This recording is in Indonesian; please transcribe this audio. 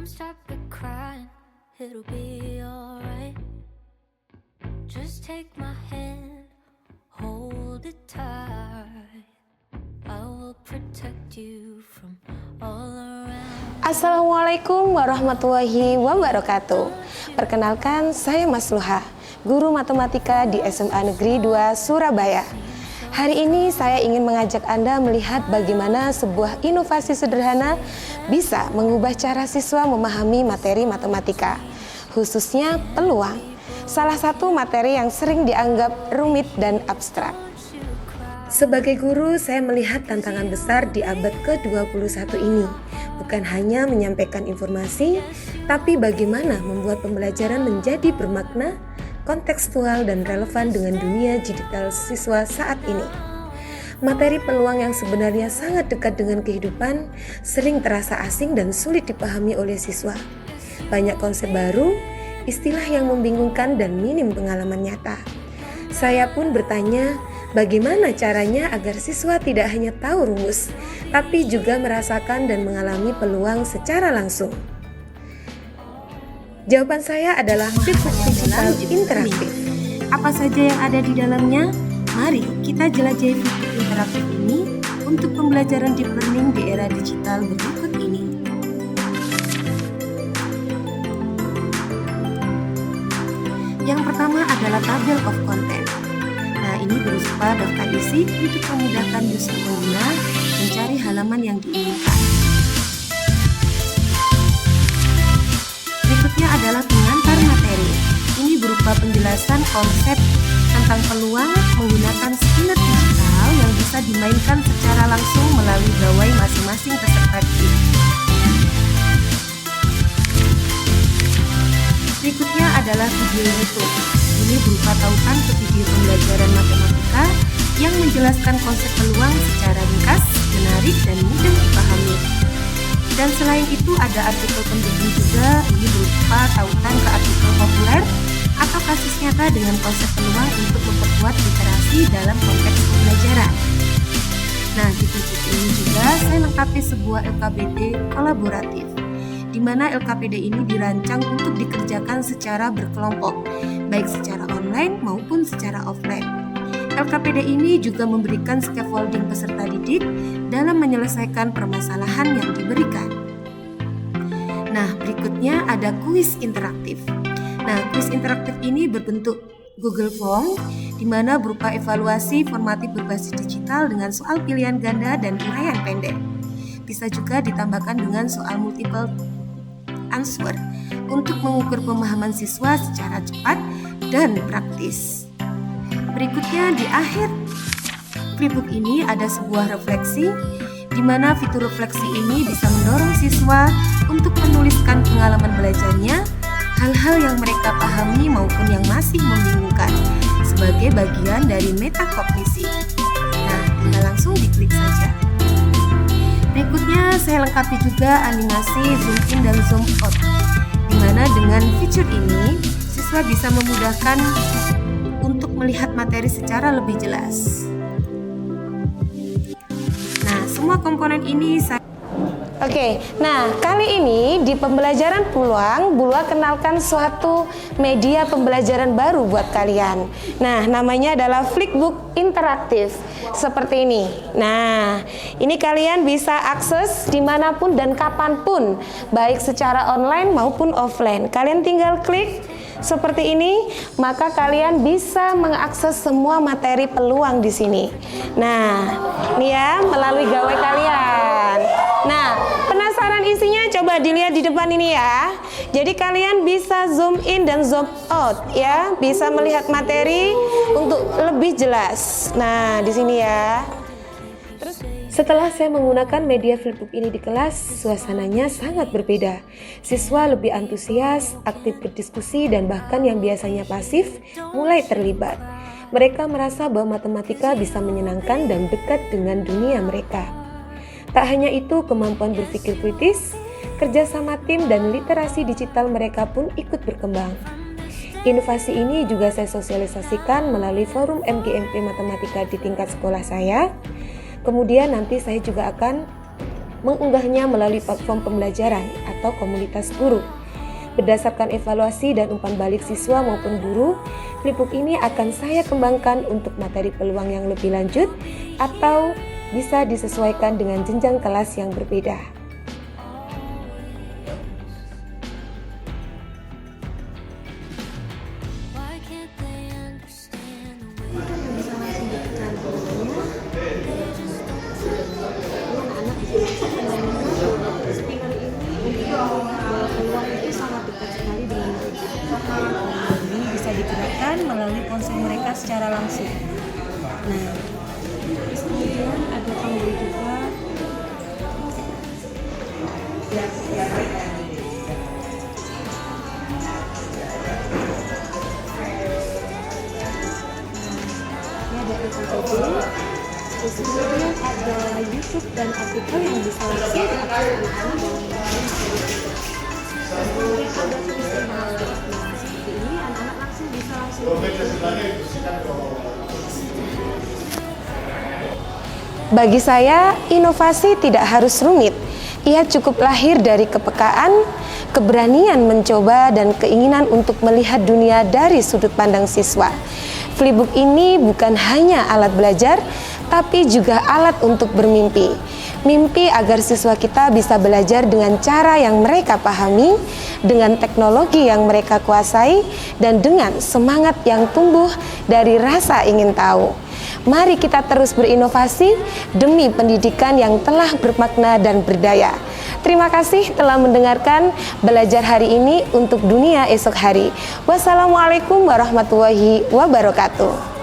stop it crying, it'll be alright. Just take my hand, hold it tight. I will protect you from all around. Assalamualaikum warahmatullahi wabarakatuh. Perkenalkan, saya Mas Luha, guru matematika di SMA Negeri 2 Surabaya. Hari ini saya ingin mengajak Anda melihat bagaimana sebuah inovasi sederhana bisa mengubah cara siswa memahami materi matematika, khususnya peluang, salah satu materi yang sering dianggap rumit dan abstrak. Sebagai guru, saya melihat tantangan besar di abad ke-21 ini, bukan hanya menyampaikan informasi, tapi bagaimana membuat pembelajaran menjadi bermakna, kontekstual dan relevan dengan dunia digital siswa saat ini. Materi peluang yang sebenarnya sangat dekat dengan kehidupan sering terasa asing dan sulit dipahami oleh siswa. Banyak konsep baru, istilah yang membingungkan dan minim pengalaman nyata. Saya pun bertanya, bagaimana caranya agar siswa tidak hanya tahu rumus, tapi juga merasakan dan mengalami peluang secara langsung. Jawaban saya adalah flipbook digital interaktif. Apa saja yang ada di dalamnya? Mari kita jelajahi flipbook interaktif ini untuk pembelajaran deep learning di era digital berikut ini. Yang pertama adalah table of content. Nah, ini berupa daftar isi untuk memudahkan user pengguna mencari halaman yang diinginkan. Berikutnya adalah pengantar materi. Ini berupa penjelasan konsep tentang peluang menggunakan skill digital yang bisa dimainkan secara langsung melalui gawai masing-masing peserta didik. Berikutnya adalah video YouTube. Ini berupa tautan ke video pembelajaran matematika yang menjelaskan konsep peluang secara ringkas, menarik, dan mudah dipahami. Dan selain itu ada artikel pendukung juga, ini berupa tautan ke artikel populer atau kasus nyata dengan konsep peluang untuk memperkuat literasi dalam konteks pembelajaran. Nah, di titik ini juga saya lengkapi sebuah LKPD kolaboratif, di mana LKPD ini dirancang untuk dikerjakan secara berkelompok, baik secara online maupun secara offline. LKPD ini juga memberikan scaffolding peserta didik dalam menyelesaikan permasalahan yang diberikan. Nah, berikutnya ada kuis interaktif. Nah, kuis interaktif ini berbentuk Google Form, di mana berupa evaluasi formatif berbasis digital dengan soal pilihan ganda dan uraian pendek. Bisa juga ditambahkan dengan soal multiple answer untuk mengukur pemahaman siswa secara cepat dan praktis. Berikutnya di akhir flipbook ini ada sebuah refleksi, di mana fitur refleksi ini bisa mendorong siswa untuk menuliskan pengalaman belajarnya, hal-hal yang mereka pahami maupun yang masih membingungkan, sebagai bagian dari metakognisi. Nah, tinggal langsung diklik saja. Berikutnya saya lengkapi juga animasi zoom in dan zoom out, di mana dengan fitur ini siswa bisa memudahkan untuk melihat materi secara lebih jelas. Nah, semua komponen ini Oke, nah kali ini di pembelajaran peluang, Bulwa kenalkan suatu media pembelajaran baru buat kalian. Nah, namanya adalah flipbook interaktif, seperti ini. Nah, ini kalian bisa akses dimanapun dan kapanpun, baik secara online maupun offline. Kalian tinggal klik seperti ini, maka kalian bisa mengakses semua materi peluang di sini. Nah, ini ya melalui gawai kalian. Nah, penasaran isinya? Coba dilihat di depan ini ya. Jadi kalian bisa zoom in dan zoom out ya, bisa melihat materi untuk lebih jelas. Nah, di sini ya. Terus setelah saya menggunakan media flipbook ini di kelas, suasananya sangat berbeda. Siswa lebih antusias, aktif berdiskusi, dan bahkan yang biasanya pasif mulai terlibat. Mereka merasa bahwa matematika bisa menyenangkan dan dekat dengan dunia mereka. Tak hanya itu, kemampuan berpikir kritis, kerjasama tim, dan literasi digital mereka pun ikut berkembang. Inovasi ini juga saya sosialisasikan melalui forum MGMP Matematika di tingkat sekolah saya. Kemudian nanti saya juga akan mengunggahnya melalui platform pembelajaran atau komunitas guru. Berdasarkan evaluasi dan umpan balik siswa maupun guru, flipbook ini akan saya kembangkan untuk materi peluang yang lebih lanjut atau bisa disesuaikan dengan jenjang kelas yang berbeda. Why can't they understand the way Kita bisa langsung ditekan tombolnya. Anak-anak bisa memainkan spinner ini untuk bahwa peluang itu sangat dekat sekali dengan mereka. Ini bisa digerakkan melalui ponsel mereka secara langsung. Nah, terus kemudian ada tombol juga. Ini ada FOTD, terus kemudian ada YouTube dan artikel yang bisa langsung diakses anak-anak. Terus kemudian ada tulisan bahasa. Nah, seperti ini anak-anak langsung bisa langsung. Bagi saya, inovasi tidak harus rumit. Ia cukup lahir dari kepekaan, keberanian mencoba, dan keinginan untuk melihat dunia dari sudut pandang siswa. Flipbook ini bukan hanya alat belajar, tapi juga alat untuk bermimpi. Mimpi agar siswa kita bisa belajar dengan cara yang mereka pahami, dengan teknologi yang mereka kuasai, dan dengan semangat yang tumbuh dari rasa ingin tahu. Mari kita terus berinovasi demi pendidikan yang telah bermakna dan berdaya. Terima kasih telah mendengarkan belajar hari ini untuk dunia esok hari. Wassalamualaikum warahmatullahi wabarakatuh.